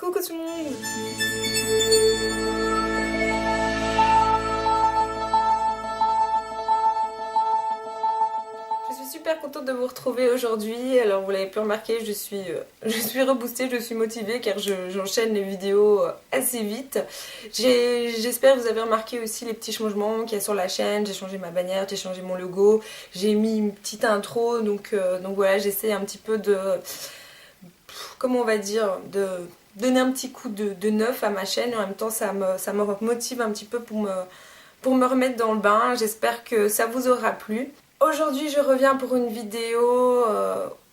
Coucou tout le monde. Je suis super contente de vous retrouver aujourd'hui. Alors vous l'avez pu remarquer, je suis reboostée, je suis motivée car j'enchaîne les vidéos assez vite. J'espère que vous avez remarqué aussi les petits changements qu'il y a sur la chaîne. J'ai changé ma bannière, j'ai changé mon logo, j'ai mis une petite intro. Donc voilà, j'essaie un petit peu de... comment on va dire, de donner un petit coup de neuf à ma chaîne et en même temps ça me motive un petit peu pour me remettre dans le bain. J'espère que ça vous aura plu. Aujourd'hui je reviens pour une vidéo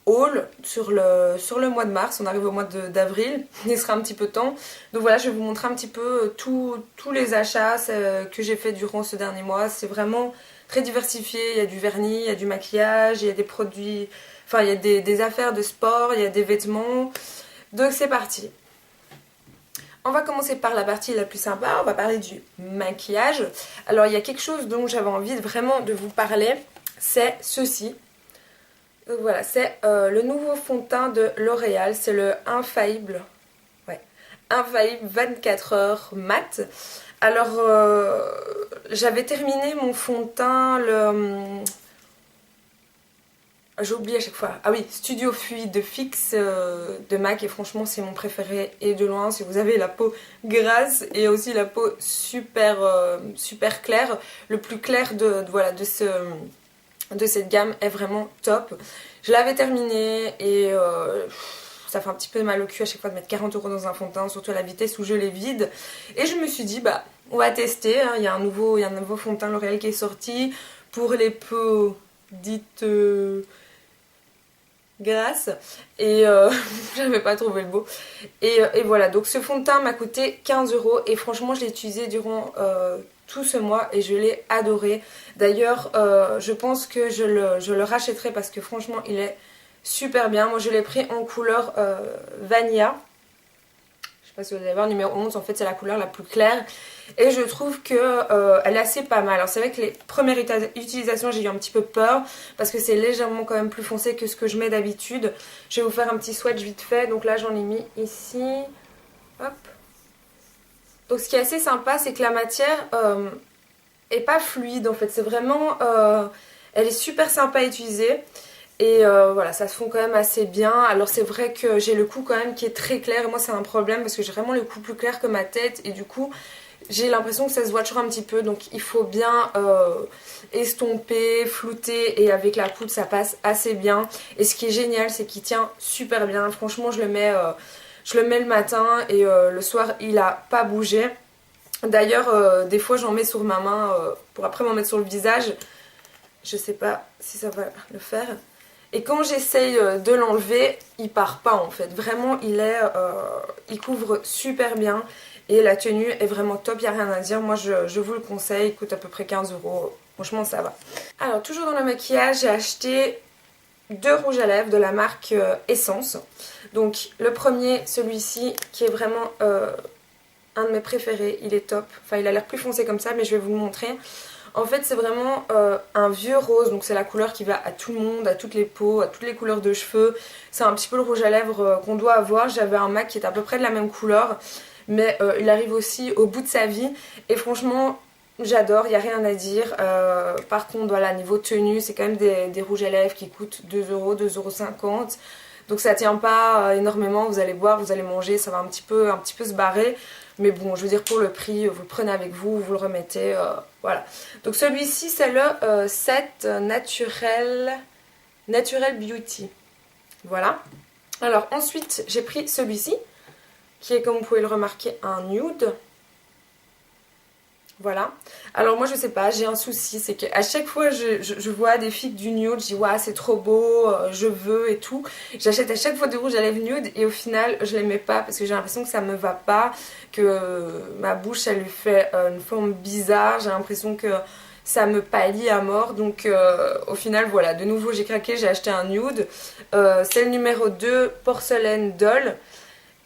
haul sur le mois de mars. On arrive au mois d'avril, il sera un petit peu temps. Donc voilà, je vais vous montrer un petit peu tous les achats que j'ai fait durant ce dernier mois. C'est vraiment très diversifié, il y a du vernis, il y a du maquillage, il y a des produits, enfin il y a des affaires de sport, il y a des vêtements. Donc c'est parti. On va commencer par la partie la plus sympa, on va parler du maquillage. Alors il y a quelque chose dont j'avais envie vraiment de vous parler, c'est ceci. Donc voilà, c'est le nouveau fond de teint de L'Oréal, c'est le Infaillible. Ouais, Infaillible 24 heures mat. Alors j'avais terminé mon fond de teint, j'ai oublié à chaque fois. Ah oui, Studio Fluide Fix de MAC et franchement c'est mon préféré et de loin. Si vous avez la peau grasse et aussi la peau super claire, le plus clair voilà, de cette gamme est vraiment top. Je l'avais terminé et ça fait un petit peu mal au cul à chaque fois de mettre 40 € dans un fond de teint, surtout à la vitesse où je les vide. Et je me suis dit bah on va tester, hein. Il y a un nouveau fond de teint L'Oréal qui est sorti pour les peaux dites... grasse et j'avais pas trouvé le beau et voilà, donc ce fond de teint m'a coûté 15 € et franchement je l'ai utilisé durant tout ce mois et je l'ai adoré. D'ailleurs je pense que je le rachèterai parce que franchement il est super bien. Moi je l'ai pris en couleur Vanilla. Je sais pas si vous allez voir, numéro 11, en fait c'est la couleur la plus claire et je trouve que elle est assez pas mal. Alors c'est vrai que les premières utilisations j'ai eu un petit peu peur parce que c'est légèrement quand même plus foncé que ce que je mets d'habitude. Je vais vous faire un petit swatch vite fait, donc là j'en ai mis ici, hop. Donc ce qui est assez sympa c'est que la matière est pas fluide en fait, c'est vraiment, elle est super sympa à utiliser. Et voilà, ça se fond quand même assez bien. Alors c'est vrai que j'ai le cou quand même qui est très clair. Et moi c'est un problème parce que j'ai vraiment le cou plus clair que ma tête. Et du coup j'ai l'impression que ça se voit toujours un petit peu. Donc il faut bien estomper, flouter. Et avec la poudre ça passe assez bien. Et ce qui est génial c'est qu'il tient super bien. Franchement je le mets le matin et le soir il a pas bougé. D'ailleurs des fois j'en mets sur ma main pour après m'en mettre sur le visage. Je sais pas si ça va le faire. Et quand j'essaye de l'enlever, il part pas en fait. Vraiment, il couvre super bien. Et la tenue est vraiment top, il n'y a rien à dire. Moi, je vous le conseille, il coûte à peu près 15 €. Franchement, ça va. Alors, toujours dans le maquillage, j'ai acheté 2 rouges à lèvres de la marque Essence. Donc, le premier, celui-ci, qui est vraiment un de mes préférés. Il est top. Enfin, il a l'air plus foncé comme ça, mais je vais vous le montrer. En fait c'est vraiment un vieux rose, donc c'est la couleur qui va à tout le monde, à toutes les peaux, à toutes les couleurs de cheveux. C'est un petit peu le rouge à lèvres qu'on doit avoir. J'avais un MAC qui est à peu près de la même couleur, mais il arrive aussi au bout de sa vie. Et franchement j'adore, il n'y a rien à dire. Par contre voilà, niveau tenue c'est quand même des rouges à lèvres qui coûtent 2 €, 2,50 €. Donc ça tient pas énormément, vous allez boire, vous allez manger, ça va un petit peu se barrer. Mais bon, je veux dire, pour le prix, vous le prenez avec vous, vous le remettez, voilà. Donc celui-ci, c'est le Set Natural Beauty. Voilà. Alors ensuite, j'ai pris celui-ci, qui est, comme vous pouvez le remarquer, un nude. Voilà. Alors moi je sais pas, j'ai un souci, c'est qu'à chaque fois je vois des filles du nude, je dis ouais c'est trop beau, je veux et tout. J'achète à chaque fois des rouges à lèvres nude et au final je les mets pas parce que j'ai l'impression que ça me va pas, que ma bouche elle lui fait une forme bizarre, j'ai l'impression que ça me pâlit à mort. Donc au final voilà, de nouveau j'ai craqué, j'ai acheté un nude. C'est le numéro 2, Porcelaine Doll.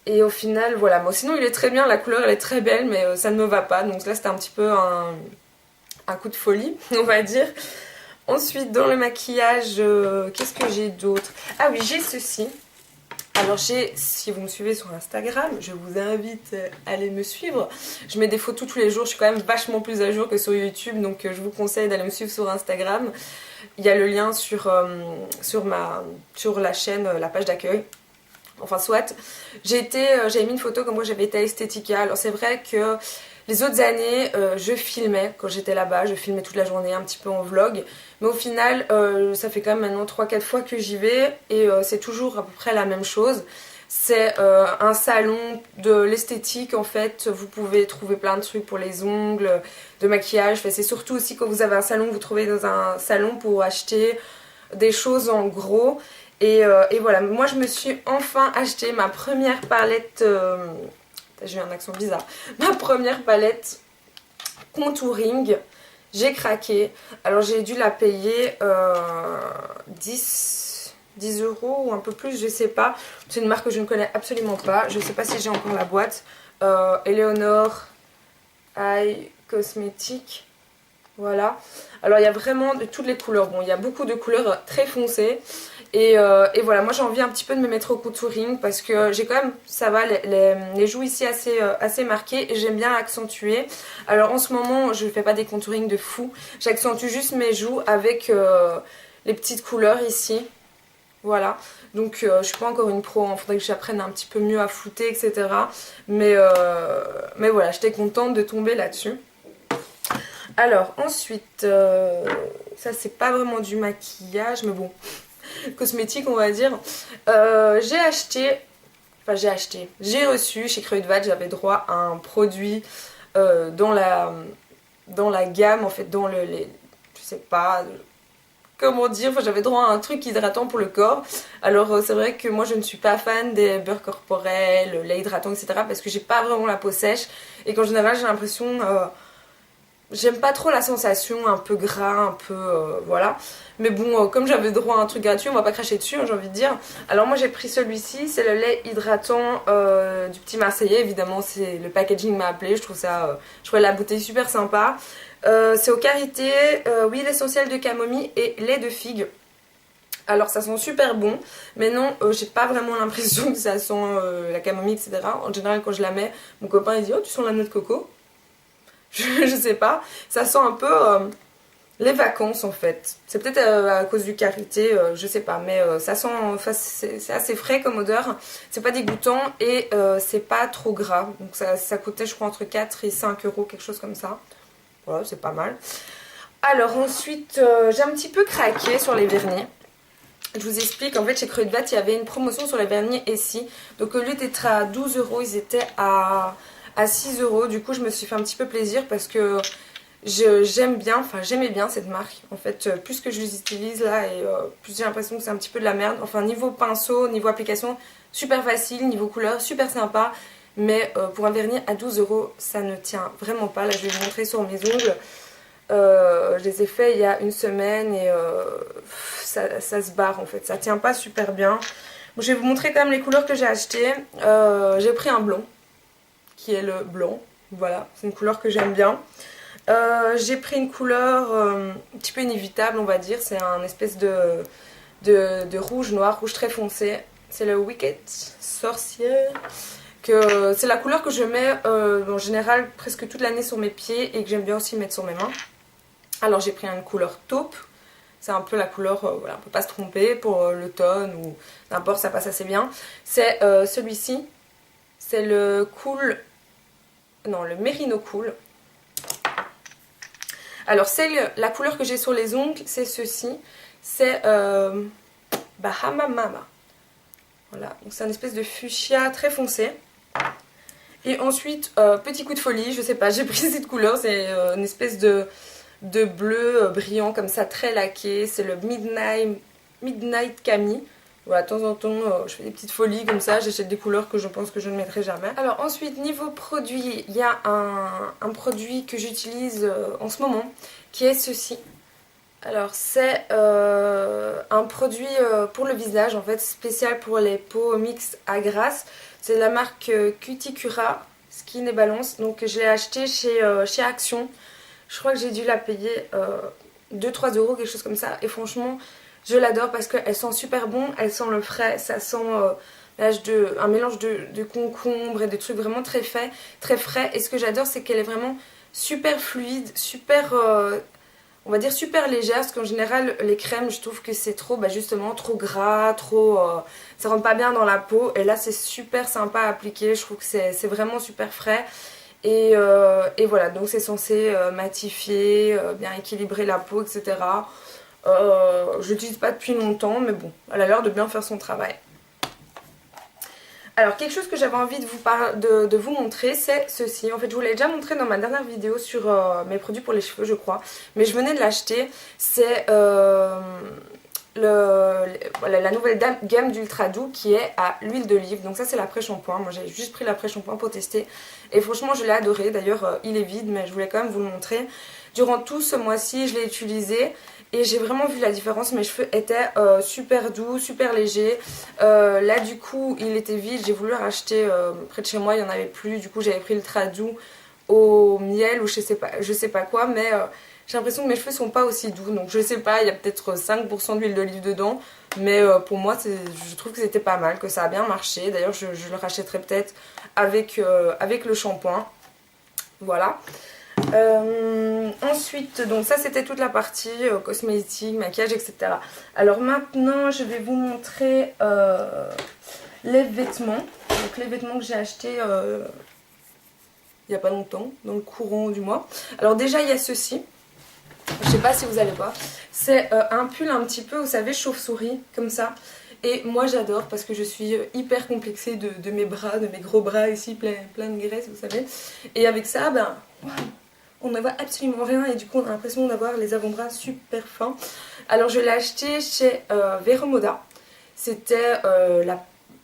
Et au final, voilà. Bon, sinon, il est très bien, la couleur, elle est très belle, mais ça ne me va pas. Donc là, c'était un petit peu un coup de folie, on va dire. Ensuite, dans le maquillage, qu'est-ce que j'ai d'autre? Ah oui, j'ai ceci. Alors si vous me suivez sur Instagram, je vous invite à aller me suivre. Je mets des photos tous les jours, je suis quand même vachement plus à jour que sur YouTube, donc je vous conseille d'aller me suivre sur Instagram. Il y a le lien sur la chaîne, la page d'accueil. Enfin soit, j'avais mis une photo comme moi j'avais été à Estetica. Alors c'est vrai que les autres années, je filmais quand j'étais là-bas, je filmais toute la journée un petit peu en vlog. Mais au final, ça fait quand même maintenant 3-4 fois que j'y vais et c'est toujours à peu près la même chose. C'est un salon de l'esthétique en fait, vous pouvez trouver plein de trucs pour les ongles, de maquillage. Enfin, c'est surtout aussi quand vous avez un salon, vous trouvez dans un salon pour acheter des choses en gros. Et voilà, moi je me suis enfin acheté ma première palette, j'ai eu un accent bizarre, ma première palette contouring. J'ai craqué, alors j'ai dû la payer 10 euros ou un peu plus, je sais pas. C'est une marque que je ne connais absolument pas, je sais pas si j'ai encore la boîte. Eleanor Eye Cosmetics, voilà. Alors il y a vraiment de toutes les couleurs, bon il y a beaucoup de couleurs très foncées. Et voilà, moi j'ai envie un petit peu de me mettre au contouring parce que j'ai quand même, ça va, les joues ici assez marquées et j'aime bien accentuer. Alors en ce moment, je ne fais pas des contouring de fou, j'accentue juste mes joues avec les petites couleurs ici. Voilà, donc je suis pas encore une pro, il faudrait que j'apprenne un petit peu mieux à flouter, etc. Mais voilà, j'étais contente de tomber là-dessus. Alors ensuite, ça c'est pas vraiment du maquillage, mais bon... cosmétique on va dire. J'ai reçu chez Kruidvat, j'avais droit à un produit dans la gamme en fait, je sais pas comment dire, enfin, j'avais droit à un truc hydratant pour le corps. Alors c'est vrai que moi je ne suis pas fan des beurres corporels, lait hydratant, etc. parce que j'ai pas vraiment la peau sèche et qu'en général j'ai l'impression... j'aime pas trop la sensation un peu gras, un peu... voilà. Mais bon, comme j'avais droit à un truc gratuit, on va pas cracher dessus, hein, j'ai envie de dire. Alors moi j'ai pris celui-ci, c'est le lait hydratant du Petit Marseillais. Évidemment, c'est le packaging m'a appelé, je trouvais la bouteille super sympa. C'est au karité, huile essentielle de camomille et lait de figue. Alors ça sent super bon, mais non, j'ai pas vraiment l'impression que ça sent la camomille, etc. En général, quand je la mets, mon copain il dit « Oh, tu sens la noix de coco ?» Je sais pas, ça sent un peu les vacances en fait. C'est peut-être à cause du karité, je sais pas, mais ça sent, c'est assez frais comme odeur, c'est pas dégoûtant et c'est pas trop gras. Donc ça coûtait je crois entre 4 et 5 euros, quelque chose comme ça. Voilà, c'est pas mal. Alors ensuite, j'ai un petit peu craqué sur les vernis. Je vous explique, en fait chez Kruidvat il y avait une promotion sur les vernis Essie. Donc au lieu d'être à 12 euros, ils étaient à 6 euros. Du coup je me suis fait un petit peu plaisir parce que j'aimais bien cette marque. En fait plus que je les utilise là et plus j'ai l'impression que c'est un petit peu de la merde. Enfin niveau pinceau, niveau application, super facile, niveau couleur, super sympa. Mais pour un vernis à 12 euros ça ne tient vraiment pas. Là je vais vous montrer sur mes ongles. Je les ai fait il y a une semaine et ça se barre en fait, ça tient pas super bien. Bon, je vais vous montrer quand même les couleurs que j'ai achetées. J'ai pris un blond qui est le blanc, voilà, c'est une couleur que j'aime bien. J'ai pris une couleur un petit peu inévitable on va dire, c'est un espèce de rouge noir, rouge très foncé. C'est le Wicked Sorcier. C'est la couleur que je mets en général presque toute l'année sur mes pieds et que j'aime bien aussi mettre sur mes mains. Alors j'ai pris une couleur taupe, c'est un peu la couleur, voilà, on peut pas se tromper pour l'automne ou n'importe, ça passe assez bien. C'est celui-ci, c'est le le Merino Cool. Alors la couleur que j'ai sur les ongles, c'est ceci, c'est Bahama Mama. Voilà, donc c'est un espèce de fuchsia très foncé. Et ensuite, petit coup de folie, je sais pas, j'ai pris cette couleur, c'est une espèce de bleu brillant comme ça, très laqué. C'est le Midnight Camille. Voilà, de temps en temps, je fais des petites folies comme ça, j'achète des couleurs que je pense que je ne mettrai jamais. Alors ensuite, niveau produit, il y a un produit que j'utilise en ce moment, qui est ceci. Alors c'est un produit pour le visage, en fait, spécial pour les peaux mixtes à grasse. C'est la marque Cuticura Skin et Balance, donc je l'ai acheté chez Action. Je crois que j'ai dû la payer 2-3 euros, quelque chose comme ça. Et franchement, je l'adore parce qu'elle sent super bon, elle sent le frais, ça sent un mélange de concombre et de trucs vraiment très frais, très frais. Et ce que j'adore, c'est qu'elle est vraiment super fluide, super, on va dire super légère, parce qu'en général les crèmes je trouve que c'est trop, justement trop gras, trop, ça rentre pas bien dans la peau, et là c'est super sympa à appliquer, je trouve que c'est vraiment super frais. Et voilà, donc c'est censé matifier, bien équilibrer la peau, etc. Je l'utilise pas depuis longtemps, mais bon, elle a l'air de bien faire son travail. Alors quelque chose que j'avais envie de vous montrer, c'est ceci. En fait je vous l'ai déjà montré dans ma dernière vidéo sur mes produits pour les cheveux je crois. Mais je venais de l'acheter. C'est la nouvelle gamme d'Ultra Doux qui est à l'huile d'olive. Donc ça c'est l'après-shampoing. Moi j'ai juste pris l'après-shampoing pour tester. Et franchement je l'ai adoré. D'ailleurs il est vide mais je voulais quand même vous le montrer. Durant tout ce mois-ci je l'ai utilisé. Et j'ai vraiment vu la différence, mes cheveux étaient super doux, super légers. Là du coup il était vide, j'ai voulu racheter près de chez moi, il n'y en avait plus. Du coup j'avais pris le Ultradoux au miel ou je sais pas quoi. Mais j'ai l'impression que mes cheveux sont pas aussi doux. Donc je sais pas, il y a peut-être 5% d'huile d'olive dedans. Mais pour moi je trouve que c'était pas mal, que ça a bien marché. D'ailleurs je le rachèterai peut-être avec le shampoing. Voilà. Ensuite, donc ça c'était toute la partie cosmétique, maquillage, etc. Alors maintenant je vais vous montrer les vêtements. Donc les vêtements que j'ai achetés il n'y a pas longtemps, dans le courant du mois. Alors déjà il y a ceci, je sais pas si vous allez voir, c'est un pull un petit peu, vous savez, chauve-souris, comme ça. Et moi j'adore parce que je suis hyper complexée de mes bras, de mes gros bras ici, plein de graisse, vous savez. Et avec ça, wow, on ne voit absolument rien et du coup on a l'impression d'avoir les avant-bras super fins. Alors je l'ai acheté chez Vero Moda. C'était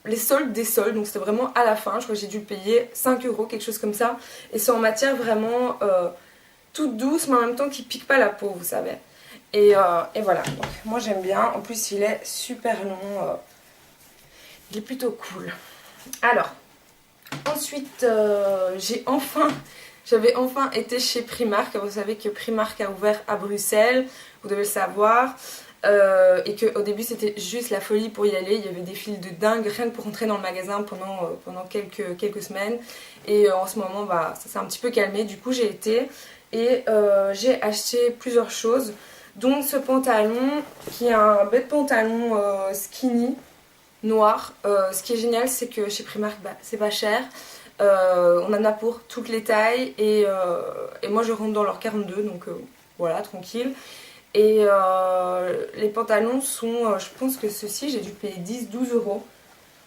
les soldes des soldes, donc c'était vraiment à la fin. Je crois que j'ai dû le payer 5 euros, quelque chose comme ça. Et c'est en matière vraiment toute douce mais en même temps qui pique pas la peau, vous savez. Et voilà, donc moi j'aime bien. En plus il est super long, il est plutôt cool. Alors, ensuite j'avais enfin été chez Primark. Vous savez que Primark a ouvert à Bruxelles, vous devez le savoir. Et qu'au début c'était juste la folie pour y aller. Il y avait des files de dingue rien que pour entrer dans le magasin pendant quelques semaines. Et en ce moment ça s'est un petit peu calmé. Du coup j'ai été et j'ai acheté plusieurs choses. Donc ce pantalon qui est un bête pantalon skinny noir. Ce qui est génial c'est que chez Primark c'est pas cher. On en a pour toutes les tailles et moi je rentre dans leur 42 donc voilà, tranquille. Et les pantalons sont, je pense que ceux-ci j'ai dû payer 10-12 euros.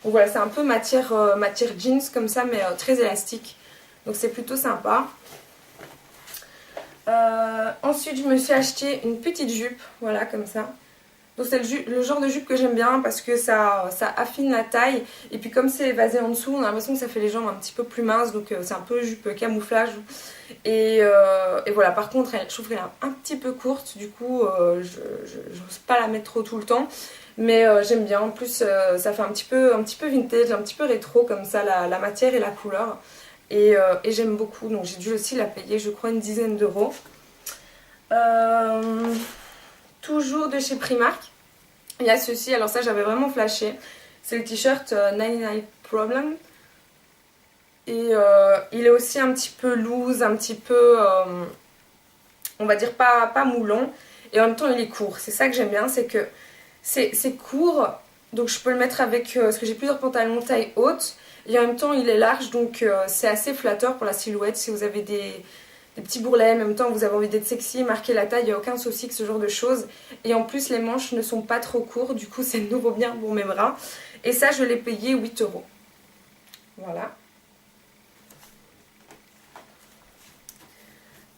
Donc voilà, c'est un peu matière jeans comme ça mais très élastique. Donc c'est plutôt sympa. Ensuite je me suis acheté une petite jupe, voilà comme ça. Donc c'est le genre de jupe que j'aime bien parce que ça affine la taille. Et puis comme c'est évasé en dessous, on a l'impression que ça fait les jambes un petit peu plus minces. Donc c'est un peu jupe camouflage. Et voilà, par contre je trouve qu'elle est un petit peu courte. Du coup je n'ose pas la mettre trop tout le temps. Mais j'aime bien, en plus ça fait un petit peu vintage, un petit peu rétro comme ça, la matière et la couleur. Et j'aime beaucoup, donc j'ai dû aussi la payer je crois une dizaine d'euros. Toujours de chez Primark, il y a ceci, alors ça j'avais vraiment flashé, c'est le t-shirt 99 Problem. Et il est aussi un petit peu loose, un petit peu, on va dire pas moulant. Et en même temps il est court, c'est ça que j'aime bien, c'est que c'est court. Donc je peux le mettre avec, parce que j'ai plusieurs pantalons taille haute. Et en même temps il est large, donc c'est assez flatteur pour la silhouette. Si vous avez des petits bourrelets, en même temps vous avez envie d'être sexy, marquer la taille, il n'y a aucun souci que ce genre de choses. Et en plus les manches ne sont pas trop courtes, du coup c'est de nouveau bien pour mes bras. Et ça je l'ai payé 8 euros. Voilà.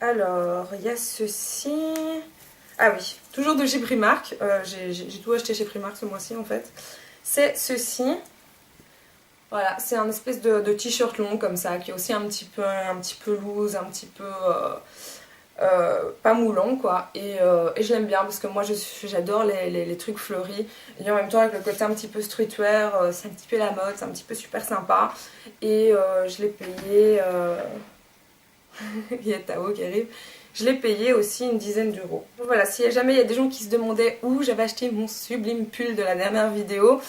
Alors il y a ceci. Ah oui, toujours de chez Primark. J'ai tout acheté chez Primark ce mois-ci en fait. C'est ceci. Voilà, c'est un espèce de t-shirt long comme ça, qui est aussi un petit peu loose, un petit peu pas moulant quoi. Et je l'aime bien parce que moi j'adore les trucs fleuris. Et en même temps avec le côté un petit peu streetwear, c'est un petit peu la mode, c'est un petit peu super sympa. Et je l'ai payé... il y a Tao qui arrive. Je l'ai payé aussi une dizaine d'euros. Voilà, si jamais il y a des gens qui se demandaient où j'avais acheté mon sublime pull de la dernière vidéo...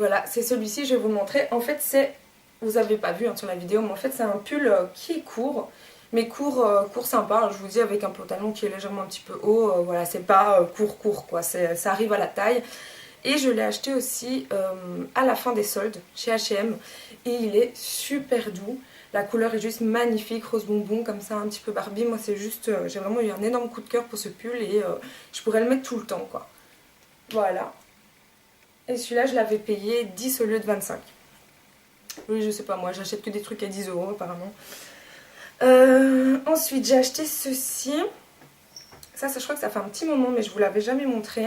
Voilà, c'est celui-ci, je vais vous le montrer. En fait, c'est, vous avez pas vu hein, sur la vidéo, mais en fait c'est un pull qui est court. Mais court, court sympa, je vous dis, avec un pantalon qui est légèrement un petit peu haut. Voilà, c'est pas court quoi, ça arrive à la taille. Et je l'ai acheté aussi à la fin des soldes chez H&M. Et il est super doux. La couleur est juste magnifique, rose bonbon, comme ça, un petit peu Barbie. Moi, c'est juste, j'ai vraiment eu un énorme coup de cœur pour ce pull et je pourrais le mettre tout le temps, quoi. Voilà. Et celui-là, je l'avais payé 10 au lieu de 25. Oui, je sais pas, moi, j'achète que des trucs à 10 euros, apparemment. Ensuite, j'ai acheté ceci. Ça, je crois que ça fait un petit moment, mais je vous l'avais jamais montré.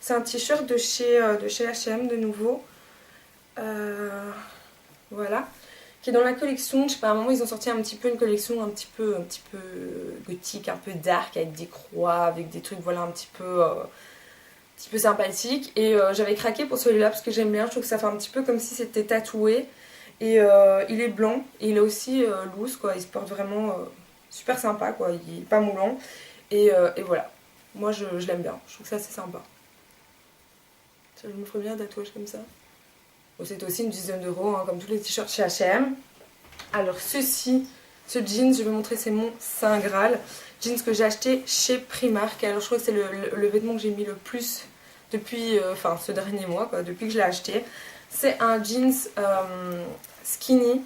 C'est un t-shirt de chez H&M de nouveau. Voilà. Qui est dans la collection. Je sais pas, à un moment, ils ont sorti un petit peu une collection un petit peu gothique, un peu dark, avec des croix, avec des trucs, voilà, un petit peu sympathique. Et j'avais craqué pour celui-là parce que j'aime bien. Je trouve que ça fait un petit peu comme si c'était tatoué. Et il est blanc. Et il est aussi loose, quoi. Il se porte vraiment super sympa, quoi. Il est pas moulant. Et voilà. Moi, je l'aime bien. Je trouve ça assez sympa. Ça, je me ferais bien un tatouage comme ça. Bon, c'est aussi une dizaine d'euros, hein, comme tous les t-shirts chez H&M. Alors, ce jeans, je vais montrer, c'est mon Saint Graal. Jeans que j'ai acheté chez Primark. Alors, je crois que c'est le vêtement que j'ai mis le plus depuis, ce dernier mois, quoi, depuis que je l'ai acheté. C'est un jeans skinny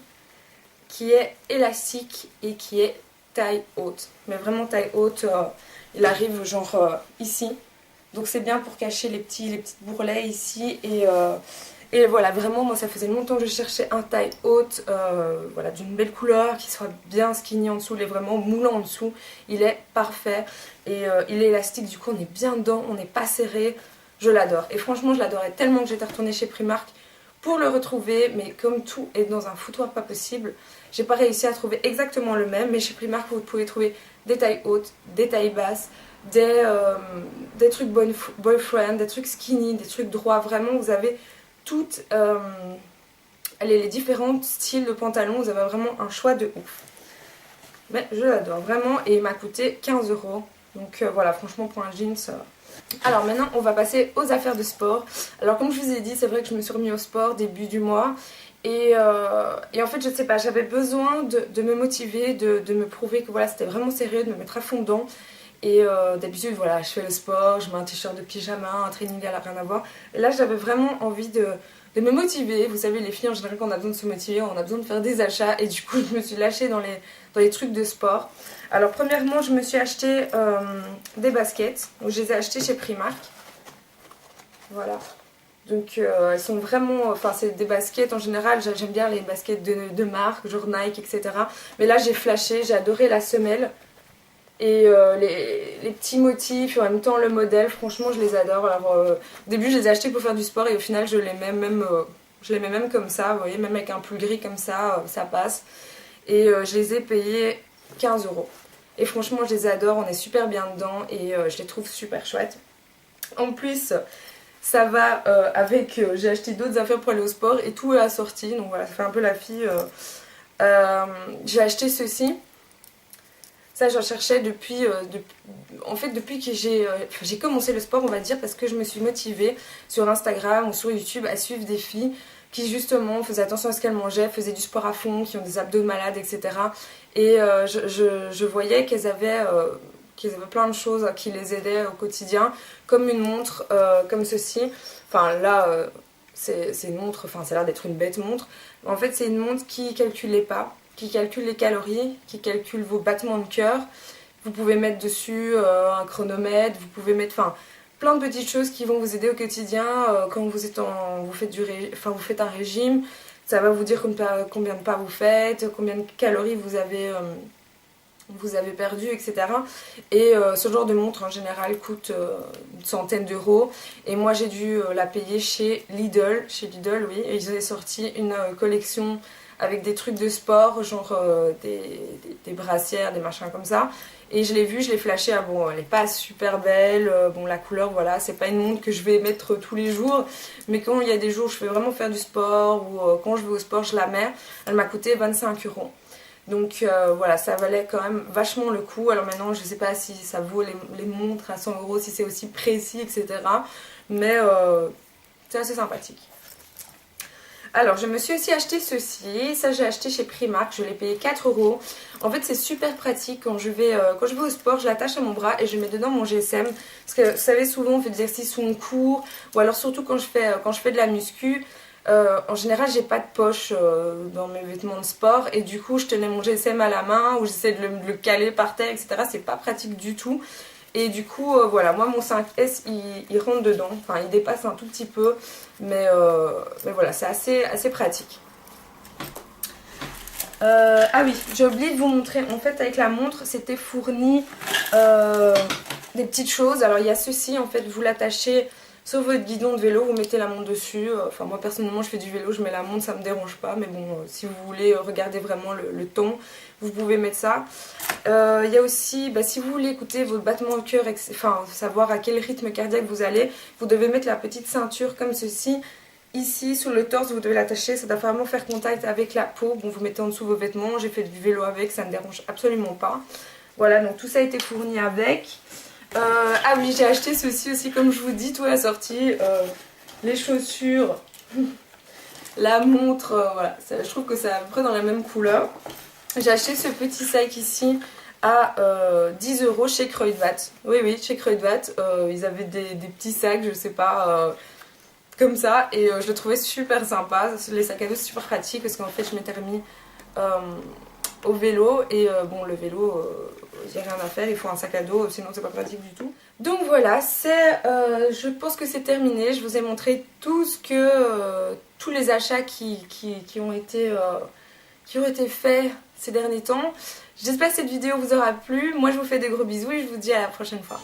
qui est élastique et qui est taille haute. Mais vraiment taille haute, il arrive genre ici. Donc c'est bien pour cacher les petites bourrelets ici. Et voilà, vraiment, moi ça faisait longtemps que je cherchais un taille haute, voilà, d'une belle couleur, qui soit bien skinny en dessous, il est vraiment moulant en dessous. Il est parfait et il est élastique, du coup on est bien dedans, on n'est pas serré. Je l'adore. Et franchement, je l'adorais tellement que j'étais retournée chez Primark pour le retrouver, mais comme tout est dans un foutoir pas possible, j'ai pas réussi à trouver exactement le même. Mais chez Primark, vous pouvez trouver des tailles hautes, des tailles basses, des trucs boyfriend, des trucs skinny, des trucs droits. Vraiment, vous avez toutes les différents styles de pantalons. Vous avez vraiment un choix de ouf. Mais je l'adore vraiment et il m'a coûté 15 euros. Donc voilà, franchement, pour un jeans... Alors maintenant on va passer aux affaires de sport. Alors comme je vous ai dit, c'est vrai que je me suis remis au sport début du mois. Et en fait je sais pas, j'avais besoin de me motiver, de me prouver que voilà c'était vraiment sérieux, de me mettre à fond dedans. Et d'habitude voilà, je fais le sport, je mets un t-shirt de pyjama, un training à la rien à voir. Et là j'avais vraiment envie de me motiver. Vous savez les filles en général quand on a besoin de se motiver, on a besoin de faire des achats. Et du coup je me suis lâchée dans les trucs de sport. Alors premièrement je me suis acheté des baskets, donc je les ai achetées chez Primark, voilà, donc elles sont vraiment, enfin c'est des baskets en général, j'aime bien les baskets de marque, genre Nike etc, mais là j'ai flashé, j'ai adoré la semelle et les petits motifs et en même temps le modèle, franchement je les adore. Alors au début je les ai achetés pour faire du sport et au final je les mets même comme ça, vous voyez, même avec un pull gris comme ça, ça passe. Et je les ai payés 15 euros. Et franchement, je les adore, on est super bien dedans et je les trouve super chouettes. En plus, ça va avec... j'ai acheté d'autres affaires pour aller au sport et tout est assorti. Donc voilà, ça fait un peu la fille. J'ai acheté ceci. Ça, j'en cherchais en fait, depuis que j'ai commencé le sport, on va dire, parce que je me suis motivée sur Instagram ou sur YouTube à suivre des filles qui justement faisaient attention à ce qu'elles mangeaient, faisaient du sport à fond, qui ont des abdos de malades, etc. Et je voyais qu'elles avaient plein de choses qui les aidaient au quotidien, comme une montre comme ceci. Enfin là, c'est une montre, enfin ça a l'air d'être une bête montre. En fait, c'est une montre qui calcule les pas, qui calcule les calories, qui calcule vos battements de cœur. Vous pouvez mettre dessus un chronomètre, vous pouvez mettre... Enfin, plein de petites choses qui vont vous aider au quotidien quand vous faites un régime. Ça va vous dire combien de pas vous faites, combien de calories vous avez perdu, etc. Et ce genre de montre en général coûte une centaine d'euros. Et moi j'ai dû la payer chez Lidl. Chez Lidl, oui. Et ils avaient sorti une collection avec des trucs de sport, genre des brassières, des machins comme ça. Et je l'ai vue, je l'ai flashée. Ah bon, elle est pas super belle. Bon, la couleur, voilà, c'est pas une montre que je vais mettre tous les jours. Mais quand il y a des jours où je veux vraiment faire du sport ou quand je vais au sport, je la mets. Elle m'a coûté 25 euros. Donc voilà, ça valait quand même vachement le coup. Alors maintenant, je sais pas si ça vaut les montres à 100 euros, si c'est aussi précis, etc. Mais c'est assez sympathique. Alors je me suis aussi acheté ceci, ça j'ai acheté chez Primark, je l'ai payé 4 euros. En fait c'est super pratique quand je vais au sport, je l'attache à mon bras et je mets dedans mon GSM. Parce que vous savez souvent on fait des exercices où on court, ou alors surtout quand je fais de la muscu. En général j'ai pas de poche dans mes vêtements de sport et du coup je tenais mon GSM à la main ou j'essaie de le caler par terre, etc. C'est pas pratique du tout. Et du coup, voilà, moi mon 5S il rentre dedans, enfin il dépasse un tout petit peu, mais voilà, c'est assez pratique. Ah oui, j'ai oublié de vous montrer, en fait avec la montre c'était fourni des petites choses. Alors il y a ceci, en fait vous l'attachez sur votre guidon de vélo, vous mettez la montre dessus. Enfin moi personnellement je fais du vélo, je mets la montre, ça me dérange pas, mais bon si vous voulez regarder vraiment le ton, vous pouvez mettre ça. Il y a aussi, si vous voulez écouter votre battement de cœur, enfin savoir à quel rythme cardiaque vous allez, vous devez mettre la petite ceinture comme ceci. Ici, sur le torse, vous devez l'attacher, ça doit vraiment faire contact avec la peau. Bon, vous mettez en dessous vos vêtements, j'ai fait du vélo avec, ça ne dérange absolument pas. Voilà, donc tout ça a été fourni avec. Ah oui, j'ai acheté ceci aussi, comme je vous dis, tout à la sortie. Les chaussures, la montre, voilà, je trouve que c'est à peu près dans la même couleur. J'ai acheté ce petit sac ici à 10 euros chez Kruidvat. Oui, oui, chez Kruidvat. Ils avaient des petits sacs, je sais pas, comme ça. Et je le trouvais super sympa. Les sacs à dos, c'est super pratique parce qu'en fait, je m'étais remis au vélo. Et bon, le vélo, il n'y a rien à faire. Il faut un sac à dos, sinon c'est pas pratique du tout. Donc voilà, je pense que c'est terminé. Je vous ai montré tous les achats qui ont été faits ces derniers temps. J'espère que cette vidéo vous aura plu. Moi je vous fais des gros bisous et je vous dis à la prochaine fois.